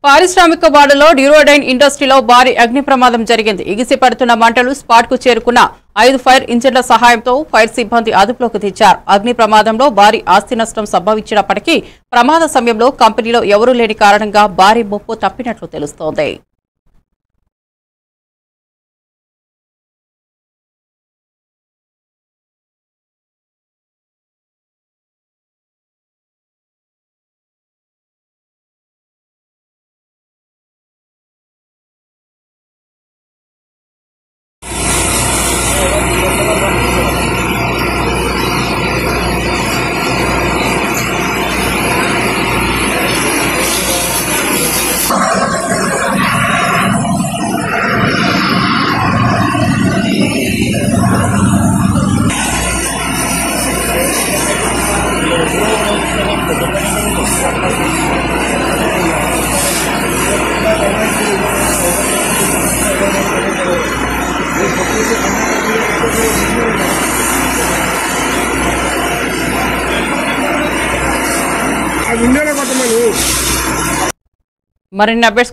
పారిశ్రామిక వాడలో డ్యూరోడైన్ ఇండస్ట్రీలో భారీ అగ్ని ప్రమాదం జరిగింది. ఎగిసిపడుతున్న మంటలు స్పాట్ కు చేరుకున్న 5 ఫైర్ ఇంజిన్ల సహాయంతో ఫైర్ సిబ్బంది అదుపులోకి తెచ్చారు. అగ్ని ప్రమాదంలో భారీ ఆస్తి నష్టం సంభవించినప్పటికీ ప్రమాద సమయంలో కంపెనీలో ఎవరూ లేని కారణంగా భారీ ముప్పు తప్పినట్లు తెలుస్తోంది. మరిన్ని అప్డేట్స్